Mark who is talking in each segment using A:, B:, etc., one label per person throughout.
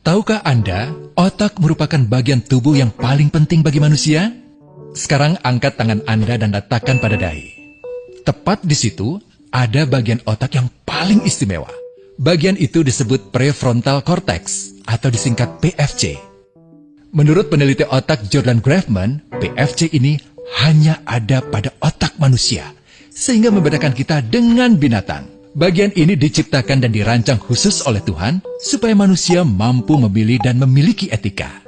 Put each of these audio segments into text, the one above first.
A: Tahukah Anda, otak merupakan bagian tubuh yang paling penting bagi manusia? Sekarang angkat tangan Anda dan letakkan pada dahi. Tepat di situ, ada bagian otak yang paling istimewa. Bagian itu disebut prefrontal cortex, atau disingkat PFC. Menurut peneliti otak Jordan Grafman, PFC ini hanya ada pada otak manusia, sehingga membedakan kita dengan binatang. Bagian ini diciptakan dan dirancang khusus oleh Tuhan supaya manusia mampu memilih dan memiliki etika.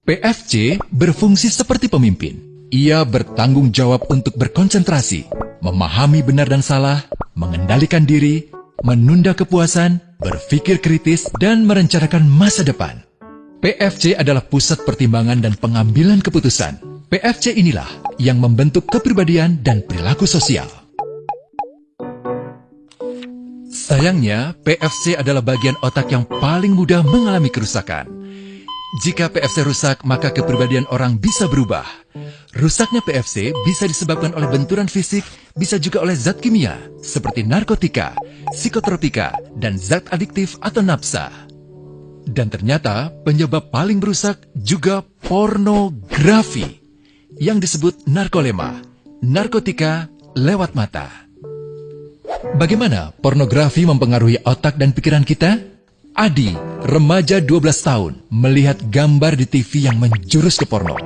A: PFC berfungsi seperti pemimpin. Ia bertanggung jawab untuk berkonsentrasi, memahami benar dan salah, mengendalikan diri, menunda kepuasan, berpikir kritis, dan merencanakan masa depan. PFC adalah pusat pertimbangan dan pengambilan keputusan. PFC inilah yang membentuk kepribadian dan perilaku sosial. Sayangnya, PFC adalah bagian otak yang paling mudah mengalami kerusakan. Jika PFC rusak, maka kepribadian orang bisa berubah. Rusaknya PFC bisa disebabkan oleh benturan fisik, bisa juga oleh zat kimia, seperti narkotika, psikotropika, dan zat adiktif atau nafsa. Dan ternyata penyebab paling merusak juga pornografi, yang disebut narkolema, narkotika lewat mata. Bagaimana pornografi mempengaruhi otak dan pikiran kita? Adi, remaja 12 tahun, melihat gambar di TV yang menjurus ke porno.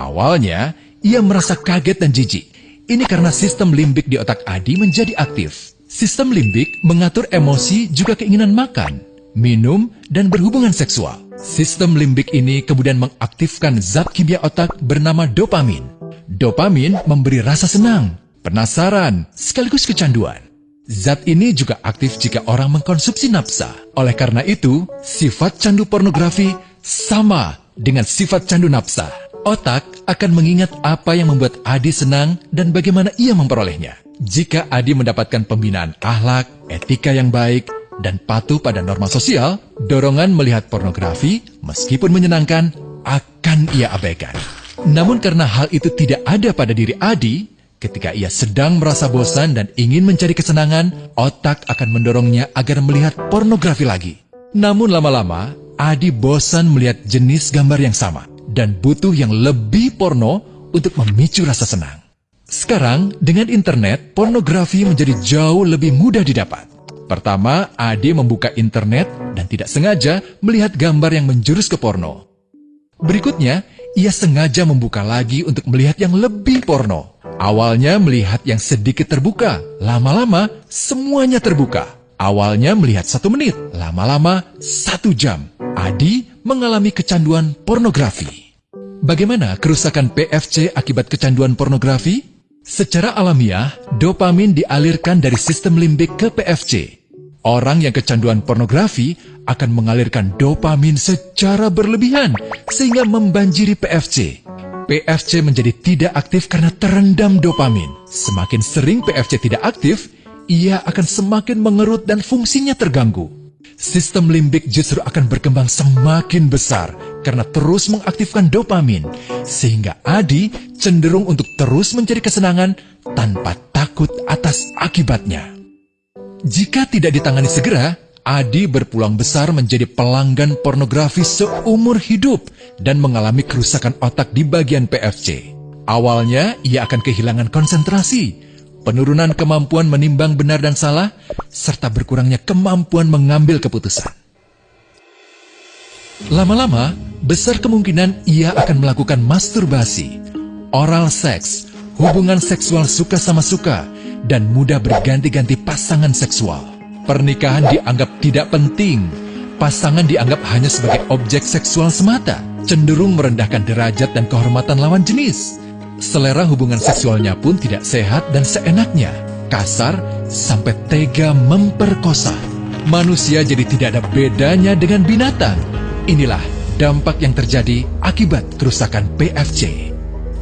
A: Awalnya, ia merasa kaget dan jijik. Ini karena sistem limbik di otak Adi menjadi aktif. Sistem limbik mengatur emosi juga keinginan makan, minum, dan berhubungan seksual. Sistem limbik ini kemudian mengaktifkan zat kimia otak bernama dopamin. Dopamin memberi rasa senang, penasaran, sekaligus kecanduan. Zat ini juga aktif jika orang mengkonsumsi nafsa. Oleh karena itu, sifat candu pornografi sama dengan sifat candu nafsa. Otak akan mengingat apa yang membuat Adi senang dan bagaimana ia memperolehnya. Jika Adi mendapatkan pembinaan akhlak, etika yang baik, dan patuh pada norma sosial, dorongan melihat pornografi, meskipun menyenangkan, akan ia abaikan. Namun karena hal itu tidak ada pada diri Adi, ketika ia sedang merasa bosan dan ingin mencari kesenangan, otak akan mendorongnya agar melihat pornografi lagi. Namun lama-lama, Adi bosan melihat jenis gambar yang sama, dan butuh yang lebih porno untuk memicu rasa senang. Sekarang, dengan internet, pornografi menjadi jauh lebih mudah didapat. Pertama, Adi membuka internet dan tidak sengaja melihat gambar yang menjurus ke porno. Berikutnya, ia sengaja membuka lagi untuk melihat yang lebih porno. Awalnya melihat yang sedikit terbuka, lama-lama semuanya terbuka. Awalnya melihat 1 menit, lama-lama 1 jam. Adi mengalami kecanduan pornografi. Bagaimana kerusakan PFC akibat kecanduan pornografi? Secara alamiah, dopamin dialirkan dari sistem limbik ke PFC. Orang yang kecanduan pornografi akan mengalirkan dopamin secara berlebihan sehingga membanjiri PFC. PFC menjadi tidak aktif karena terendam dopamin. Semakin sering PFC tidak aktif, ia akan semakin mengerut dan fungsinya terganggu. Sistem limbik justru akan berkembang semakin besar karena terus mengaktifkan dopamin, sehingga Adi cenderung untuk terus mencari kesenangan tanpa takut atas akibatnya. Jika tidak ditangani segera, Adi berpeluang besar menjadi pelanggan pornografi seumur hidup dan mengalami kerusakan otak di bagian PFC. Awalnya, ia akan kehilangan konsentrasi, penurunan kemampuan menimbang benar dan salah, serta berkurangnya kemampuan mengambil keputusan. Lama-lama, besar kemungkinan ia akan melakukan masturbasi, oral seks, hubungan seksual suka sama suka, dan mudah berganti-ganti pasangan seksual. Pernikahan dianggap tidak penting. Pasangan dianggap hanya sebagai objek seksual semata, cenderung merendahkan derajat dan kehormatan lawan jenis. Selera hubungan seksualnya pun tidak sehat dan seenaknya, kasar sampai tega memperkosa. Manusia jadi tidak ada bedanya dengan binatang. Inilah dampak yang terjadi akibat kerusakan PFC.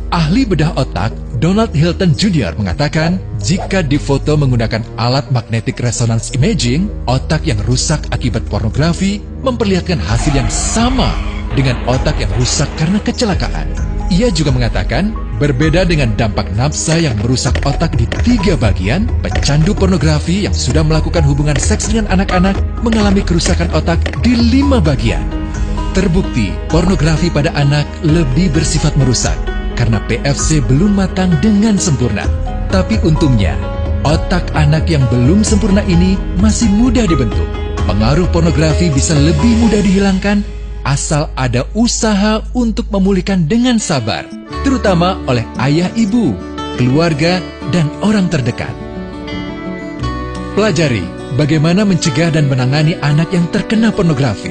A: Ahli bedah otak Donald Hilton Jr. mengatakan, jika difoto menggunakan alat magnetic resonance imaging, otak yang rusak akibat pornografi memperlihatkan hasil yang sama dengan otak yang rusak karena kecelakaan. Ia juga mengatakan, Berbeda dengan dampak nafsa yang merusak otak di 3 bagian, pecandu pornografi yang sudah melakukan hubungan seks dengan anak-anak mengalami kerusakan otak di 5 bagian. Terbukti, pornografi pada anak lebih bersifat merusak karena PFC belum matang dengan sempurna. Tapi untungnya, otak anak yang belum sempurna ini masih mudah dibentuk. Pengaruh pornografi bisa lebih mudah dihilangkan asal ada usaha untuk memulihkan dengan sabar, terutama oleh ayah ibu, keluarga, dan orang terdekat. Pelajari bagaimana mencegah dan menangani anak yang terkena pornografi.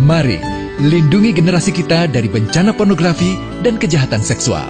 A: Mari lindungi generasi kita dari bencana pornografi dan kejahatan seksual.